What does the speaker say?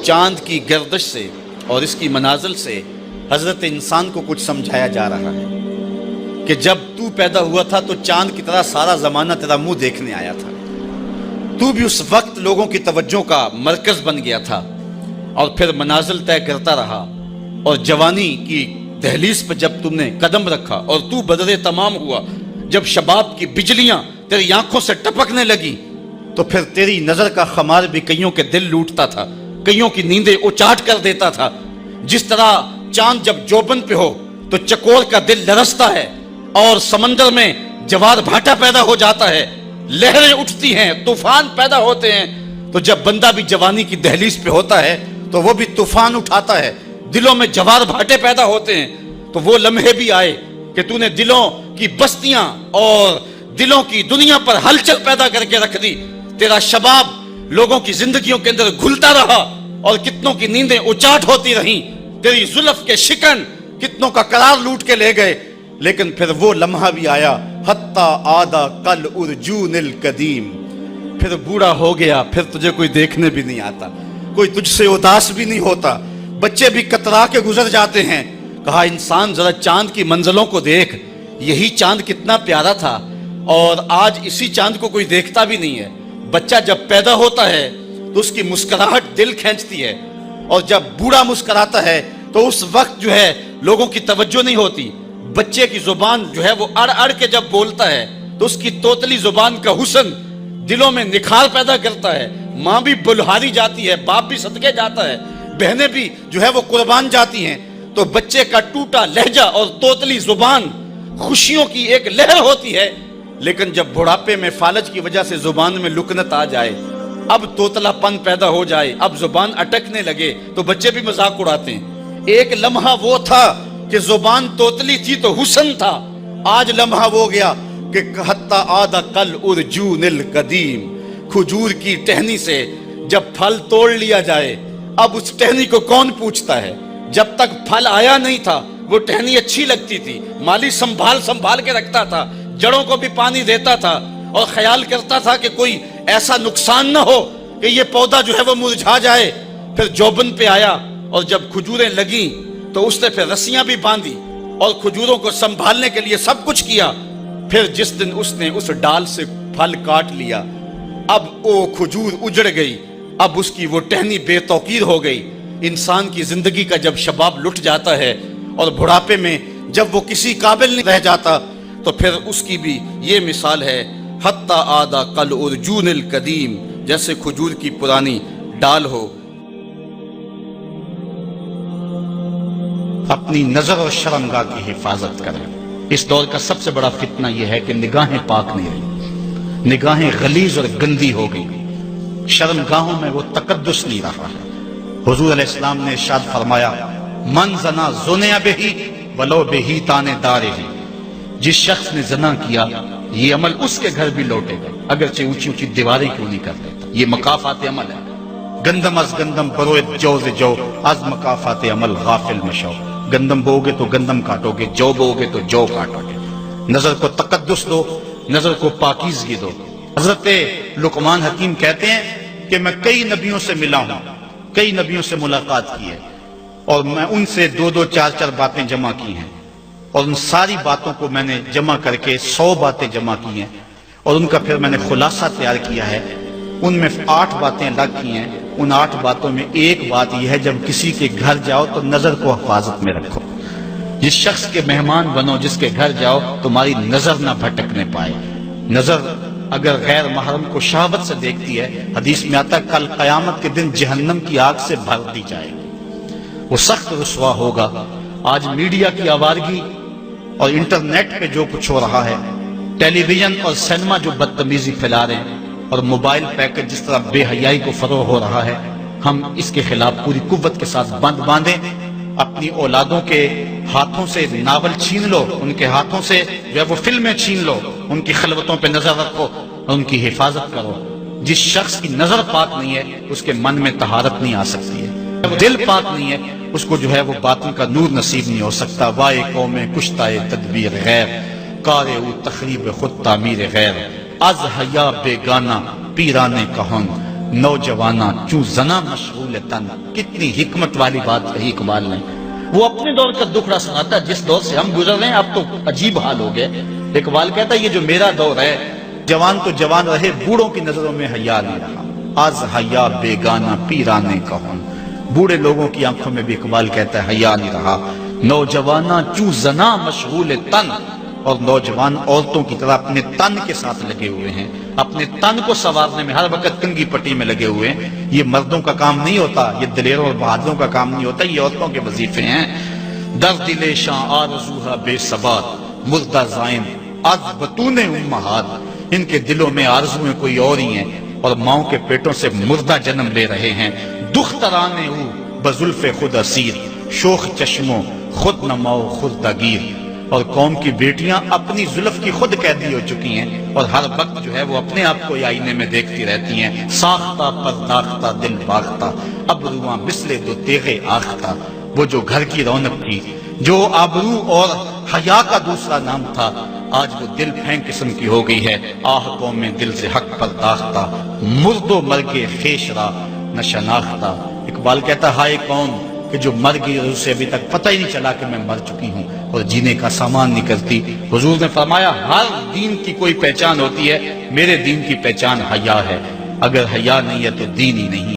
چاند کی گردش سے اور اس کی منازل سے حضرت انسان کو کچھ سمجھایا جا رہا ہے کہ جب تو پیدا ہوا تھا تو چاند کی طرح سارا زمانہ تیرا منہ دیکھنے آیا تھا، تو بھی اس وقت لوگوں کی توجہ کا مرکز بن گیا تھا، اور پھر منازل طے کرتا رہا، اور جوانی کی دہلیز پہ جب تم نے قدم رکھا اور تو بدر تمام ہوا، جب شباب کی بجلیاں تیری آنکھوں سے ٹپکنے لگی، تو پھر تیری نظر کا خمار بھی کئیوں کے دل لوٹتا تھا، کئیوں کی نیندیں اچاٹ کر دیتا تھا۔ جس طرح چاند جب جوبن پہ ہو تو چکور کا دل لرزتا ہے، اور سمندر میں جوار بھاٹا پیدا ہو جاتا ہے، لہریں اٹھتی ہیں، طوفان پیدا ہوتے ہیں، تو جب بندہ بھی جوانی کی دہلیز پہ ہوتا ہے تو وہ بھی طوفان اٹھاتا ہے، دلوں میں جوار بھاٹے پیدا ہوتے ہیں۔ تو وہ لمحے بھی آئے کہ تو نے دلوں کی بستیاں اور دلوں کی دنیا پر ہلچل پیدا کر کے رکھ دی۔ تیرا شباب لوگوں کی زندگیوں کے اندر گھلتا رہا، اور کتنوں کی نیندیں اچاٹ ہوتی رہیں، تیری زلف کے شکن کتنوں کا قرار لوٹ کے لے گئے۔ لیکن پھر وہ لمحہ بھی آیا، حتی آدھا کل ارجون القدیم، پھر بوڑھا ہو گیا، پھر تجھے کوئی دیکھنے بھی نہیں آتا، کوئی تجھ سے اداس بھی نہیں ہوتا، بچے بھی کترا کے گزر جاتے ہیں۔ کہا انسان ذرا چاند کی منزلوں کو دیکھ، یہی چاند کتنا پیارا تھا، اور آج اسی چاند کو کوئی دیکھتا بھی نہیں ہے۔ بچہ جب پیدا ہوتا ہے تو اس کی مسکراہٹ دل کھینچتی ہے، اور جب بوڑھا مسکراتا ہے تو اس وقت جو ہے لوگوں کی توجہ نہیں ہوتی۔ بچے کی زبان جو ہے وہ اڑ اڑ کے جب بولتا ہے تو اس کی توتلی زبان کا حسن دلوں میں نکھار پیدا کرتا ہے۔ ماں بھی بلہاری جاتی ہے، باپ بھی صدقے جاتا ہے، بہنیں بھی جو ہے وہ قربان جاتی ہیں۔ تو بچے کا ٹوٹا لہجہ اور توتلی زبان خوشیوں کی ایک لہر ہوتی ہے، لیکن جب بڑھاپے میں فالج کی وجہ سے زبان میں لکنت آ جائے، اب توتلا پن پیدا ہو جائے، اب زبان اٹکنے لگے، تو بچے بھی مذاق اڑاتے ہیں۔ ایک لمحہ وہ تھا کہ زبان توتلی تھی تو حسن تھا، آج لمحہ وہ گیا کہ حتی آدھا کل ارجون القدیم، کھجور کی ٹہنی سے جب پھل توڑ لیا جائے، اب اس ٹہنی کو کون پوچھتا ہے؟ جب تک پھل آیا نہیں تھا وہ ٹہنی اچھی لگتی تھی، مالی سنبھال کے رکھتا تھا، جڑوں کو بھی پانی دیتا تھا، اور خیال کرتا تھا کہ کوئی ایسا نقصان نہ ہو کہ یہ پودا جو ہے وہ مرجھا جائے۔ پھر جوبن پہ آیا، اور جب کھجوریں لگیں تو اس نے پھر رسیاں بھی باندھی اور کھجوروں کو سنبھالنے کے لیے سب کچھ کیا۔ پھر جس دن اس نے اس ڈال سے پھل کاٹ لیا، اب وہ کھجور اجڑ گئی، اب اس کی وہ ٹہنی بے توقیر ہو گئی۔ انسان کی زندگی کا جب شباب لٹ جاتا ہے اور بڑھاپے میں جب وہ کسی قابل نہیں رہ جاتا، تو پھر اس کی بھی یہ مثال ہے، حتی آدھا کل ارجون القدیم، جیسے کھجور کی پرانی ڈال ہو۔ اپنی نظر اور شرمگاہ کی حفاظت کریں۔ اس دور کا سب سے بڑا فتنہ یہ ہے کہ نگاہیں پاک نہیں رہی، نگاہیں غلیظ اور گندی ہو گئی، شرمگاہوں میں وہ تقدس نہیں رہا ہے۔ حضور علیہ السلام نے ارشاد فرمایا، من زنا زنیا بہی ولو بہی تانے دارے ہی، جس شخص نے زنا کیا یہ عمل اس کے گھر بھی لوٹے گا، اگرچہ اونچی اونچی دیواریں کیوں نہیں کر دیتا۔ یہ مکافات عمل ہے۔ گندم از گندم بروئے جو جو از مکافات عمل غافل مشو، گندم بو گے تو گندم کاٹو گے، جو بو گے تو جو کاٹو گے۔ نظر کو تقدس دو، نظر کو پاکیزگی دو۔ حضرت لقمان حکیم کہتے ہیں کہ میں کئی نبیوں سے ملا ہوں، کئی نبیوں سے ملاقات کی ہے، اور میں ان سے 2-2 4-4 باتیں جمع کی ہیں، اور ان ساری باتوں کو میں نے جمع کر کے 100 باتیں جمع کی ہیں، اور ان کا پھر میں نے خلاصہ تیار کیا ہے۔ ان میں 8 باتیں الگ کی ہیں۔ ان 8 باتوں میں ایک بات یہ ہے، جب کسی کے گھر جاؤ تو نظر کو حفاظت میں رکھو۔ جس شخص کے مہمان بنو، جس کے گھر جاؤ، تمہاری نظر نہ بھٹکنے پائے۔ نظر اگر غیر محرم کو شہوت سے دیکھتی ہے، حدیث میں آتا ہے کل قیامت کے دن جہنم کی آگ سے بھر دی جائے گی، وہ سخت رسوا ہوگا۔ آج میڈیا کی آوارگی اور انٹرنیٹ پہ جو کچھ ہو رہا ہے، ٹیلی ویژن اور سینما جو بدتمیزی پھیلا رہے ہیں، اور موبائل پیکج جس طرح بے حیائی کو فروغ ہو رہا ہے، ہم اس کے خلاف پوری قوت کے ساتھ بند باندھیں۔ اپنی اولادوں کے ہاتھوں سے ناول چھین لو، ان کے ہاتھوں سے جو ہے وہ فلمیں چھین لو، ان کی خلوتوں پہ نظر رکھو اور ان کی حفاظت کرو۔ جس شخص کی نظر پاک نہیں ہے اس کے من میں طہارت نہیں آ سکتی ہے، دل پاک نہیں ہے اس کو جو ہے وہ باطن کا نور نصیب نہیں ہو سکتا۔ وائے قوم کشتائے تدبیر غیر، کارے او تخریب خود تعمیر غیر، از حیا بیگانہ پیرانے کہن، نوجوانا چوں زنا مشغول تن. کتنی حکمت والی بات کہی اقبال نے. وہ اپنے دور کا دکھڑا سناتا ہے جس دور سے ہم گزر رہے ہیں. اب تو عجیب حال ہو گئے. اقبال کہتا ہے یہ جو میرا دور ہے، جوان تو جوان رہے، بوڑھوں کی نظروں میں حیا نہیں رہا. آز حیا بیگانہ پیرانے کہون. بوڑھے لوگوں کی آنکھوں میں بھی اقبال کہتا ہے حیا نہیں رہا. نوجوانا چوں زنا مشغول تن. اور نوجوان عورتوں کی طرح اپنے تن کے ساتھ لگے ہوئے ہیں، اپنے تن کو سنوارنے میں ہر وقت کنگھی پٹی میں لگے ہوئے ہیں. یہ مردوں کا کام نہیں ہوتا، یہ دلیروں اور بہادروں کا کام نہیں ہوتا، یہ عورتوں کے وظیفے ہیں. در دل شاں آرزوہا بے ثبات مردہ زائن از بطون امہات. ان کے دلوں میں آرزویں کوئی اور ہی ہیں اور ماؤں کے پیٹوں سے مردہ جنم لے رہے ہیں. دخترانے او بزلف خود اسیر شوخ چشموں خود نماؤ خود دگیر. اور قوم کی بیٹیاں اپنی زلف کی خود قیدی ہو چکی ہیں اور ہر وقت جو ہے وہ اپنے آپ کو آئینے میں دیکھتی رہتی ہیں. ساختہ پرداختہ دل باختہ ابرواں مثل دو تیغے آختہ. وہ جو گھر کی رونق تھی، جو آبرو اور حیا کا دوسرا نام تھا، آج وہ دل پھینک قسم کی ہو گئی ہے. آہ قوم میں دل سے حق پرداختہ مرد و مرگ خیش را نہ شناختہ. اقبال کہتا ہائے کون کہ جو مر گئی اور اسے ابھی تک پتہ ہی نہیں چلا کہ میں مر چکی ہوں اور جینے کا سامان نہیں کرتی. حضور نے فرمایا ہر دین کی کوئی پہچان ہوتی ہے، میرے دین کی پہچان حیا ہے. اگر حیا نہیں ہے تو دین ہی نہیں.